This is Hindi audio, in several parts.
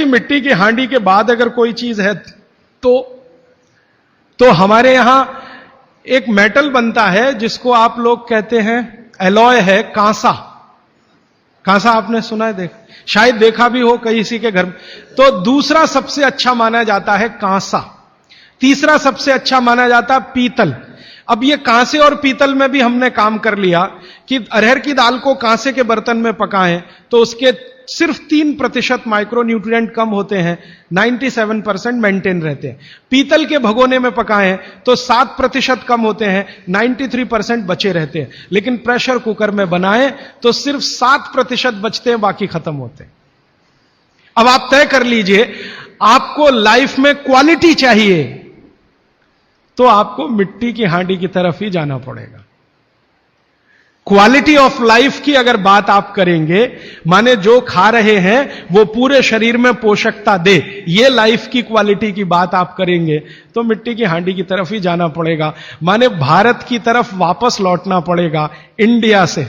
मिट्टी की हांडी के बाद अगर कोई चीज है तो हमारे यहां एक मेटल बनता है जिसको आप लोग कहते हैं एलॉय है, कांसा। कांसा आपने सुना है, शायद देखा भी हो किसी के घर में। तो दूसरा सबसे अच्छा माना जाता है कांसा, तीसरा सबसे अच्छा माना जाता है पीतल। अब ये कांसे और पीतल में भी हमने काम कर लिया कि अरहर की दाल को कांसे के बर्तन में पकाएं तो उसके सिर्फ 3% माइक्रोन्यूट्रिएंट कम होते हैं, 97% मेंटेन रहते हैं। पीतल के भगोने में पकाएं तो 7% कम होते हैं, 93% बचे रहते हैं। लेकिन प्रेशर कुकर में बनाएं तो सिर्फ 7% बचते हैं, बाकी खत्म होते हैं। अब आप तय कर लीजिए, आपको लाइफ में क्वालिटी चाहिए तो आपको मिट्टी की हांडी की तरफ ही जाना पड़ेगा। क्वालिटी ऑफ लाइफ की अगर बात आप करेंगे, माने जो खा रहे हैं वो पूरे शरीर में पोषकता दे, ये लाइफ की क्वालिटी की बात आप करेंगे तो मिट्टी की हांडी की तरफ ही जाना पड़ेगा। माने भारत की तरफ वापस लौटना पड़ेगा, इंडिया से।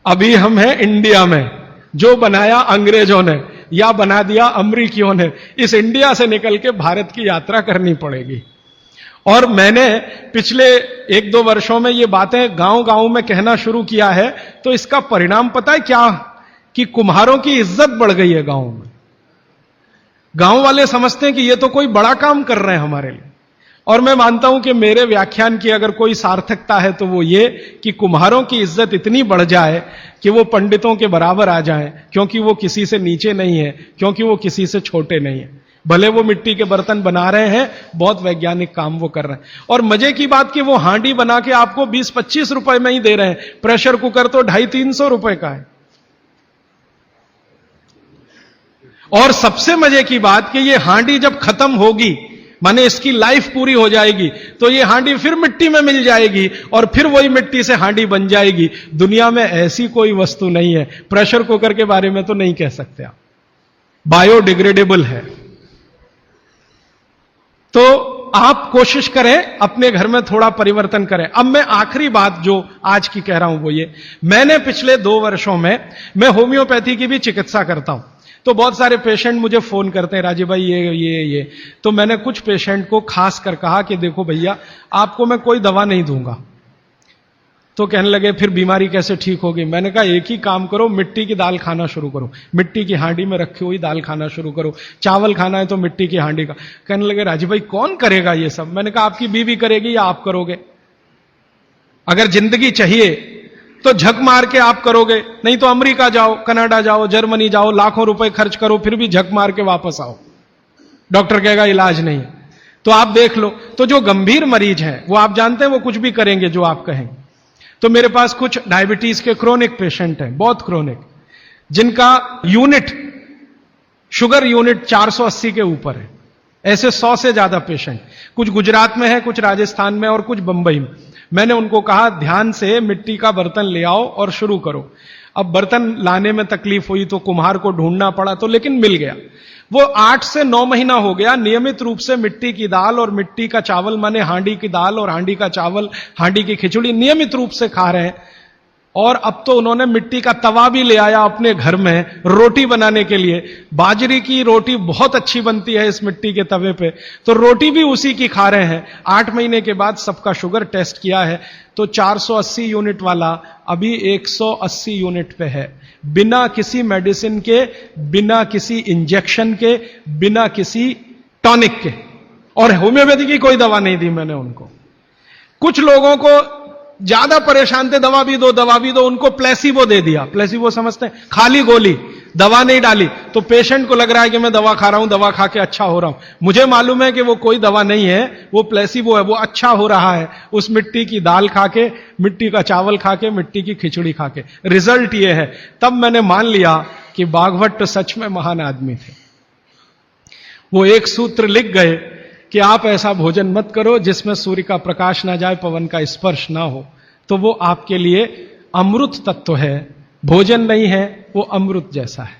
अभी हम हैं इंडिया में, जो बनाया अंग्रेजों ने या बना दिया अमरीकियों ने, इस इंडिया से निकल के भारत की यात्रा करनी पड़ेगी। और मैंने पिछले 1-2 वर्षों में ये बातें गांव गांव में कहना शुरू किया है, तो इसका परिणाम पता है क्या, कि कुम्हारों की इज्जत बढ़ गई है गांव में। गांव वाले समझते हैं कि ये तो कोई बड़ा काम कर रहे हैं हमारे लिए। और मैं मानता हूं कि मेरे व्याख्यान की अगर कोई सार्थकता है तो वो ये कि कुम्हारों की इज्जत इतनी बढ़ जाए कि वो पंडितों के बराबर आ जाएं, क्योंकि वो किसी से नीचे नहीं है, क्योंकि वो किसी से छोटे नहीं है। भले वो मिट्टी के बर्तन बना रहे हैं, बहुत वैज्ञानिक काम वो कर रहे हैं। और मजे की बात कि वो हांडी बना के आपको 20-25 रुपए में ही दे रहे हैं, प्रेशर कुकर तो 250-300 रुपए का है। और सबसे मजे की बात कि ये हांडी जब खत्म होगी, माने इसकी लाइफ पूरी हो जाएगी, तो ये हांडी फिर मिट्टी में मिल जाएगी और फिर वही मिट्टी से हांडी बन जाएगी। दुनिया में ऐसी कोई वस्तु नहीं है। प्रेशर कुकर के बारे में तो नहीं कह सकते आप, बायोडिग्रेडेबल है। तो आप कोशिश करें अपने घर में थोड़ा परिवर्तन करें। अब मैं आखिरी बात जो आज की कह रहा हूं वो ये, मैंने पिछले 2 वर्षों में मैं होम्योपैथी की भी चिकित्सा करता हूं। तो बहुत सारे पेशेंट मुझे फोन करते हैं, राजीव भाई ये। तो मैंने कुछ पेशेंट को खास कर कहा कि देखो भैया, आपको मैं कोई दवा नहीं दूंगा। तो कहने लगे फिर बीमारी कैसे ठीक होगी? मैंने कहा एक ही काम करो, मिट्टी की दाल खाना शुरू करो, मिट्टी की हांडी में रखी हुई दाल खाना शुरू करो। चावल खाना है तो मिट्टी की हांडी का। कहने लगे राजीव भाई कौन करेगा ये सब? मैंने कहा आपकी बीवी करेगी या आप करोगे? अगर जिंदगी चाहिए तो झक मार के आप करोगे, नहीं तो अमेरिका जाओ, कनाडा जाओ, जर्मनी जाओ, लाखों रुपए खर्च करो, फिर भी झक मार के वापस आओ, डॉक्टर कहेगा इलाज नहीं। तो आप देख लो, तो जो गंभीर मरीज हैं वो आप जानते हैं वो कुछ भी करेंगे जो आप कहेंगे। तो मेरे पास कुछ डायबिटीज के क्रोनिक पेशेंट हैं, बहुत क्रोनिक, जिनका यूनिट, शुगर यूनिट 480 के ऊपर है। ऐसे 100 से ज्यादा पेशेंट, कुछ गुजरात में है, कुछ राजस्थान में और कुछ बंबई में। मैंने उनको कहा ध्यान से मिट्टी का बर्तन ले आओ और शुरू करो। अब बर्तन लाने में तकलीफ हुई तो कुम्हार को ढूंढना पड़ा, तो लेकिन मिल गया। वो 8 से 9 महीना हो गया नियमित रूप से मिट्टी की दाल और मिट्टी का चावल, माने हांडी की दाल और हांडी का चावल, हांडी की खिचड़ी नियमित रूप से खा रहे हैं। और अब तो उन्होंने मिट्टी का तवा भी ले आया अपने घर में रोटी बनाने के लिए। बाजरे की रोटी बहुत अच्छी बनती है इस मिट्टी के तवे पे, तो रोटी भी उसी की खा रहे हैं। 8 महीने के बाद सबका शुगर टेस्ट किया है तो 480 यूनिट वाला अभी 180 यूनिट पे है, बिना किसी मेडिसिन के, बिना किसी इंजेक्शन के, बिना किसी टॉनिक के। और होम्योपैथी की कोई दवा नहीं दी मैंने उनको। कुछ लोगों को ज्यादा परेशान थे, दवा भी दो, उनको प्लेसिबो दे दिया। प्लेसिबो समझते हैं? खाली गोली, दवा नहीं डाली। तो पेशेंट को लग रहा है कि मैं दवा खा रहा हूं, दवा खा के अच्छा हो रहा हूं। मुझे मालूम है कि वो कोई दवा नहीं है, वो प्लेसिबो है, वो अच्छा हो रहा है उस मिट्टी की दाल खा के, मिट्टी का चावल खा के, मिट्टी की खिचड़ी खा के। रिजल्ट ये है। तब मैंने मान लिया कि बाघभट्ट सच में महान आदमी थे। वो एक सूत्र लिख गए कि आप ऐसा भोजन मत करो जिसमें सूर्य का प्रकाश ना जाए, पवन का स्पर्श ना हो। तो वो आपके लिए अमृत तत्व है, भोजन नहीं है, वो अमृत जैसा है।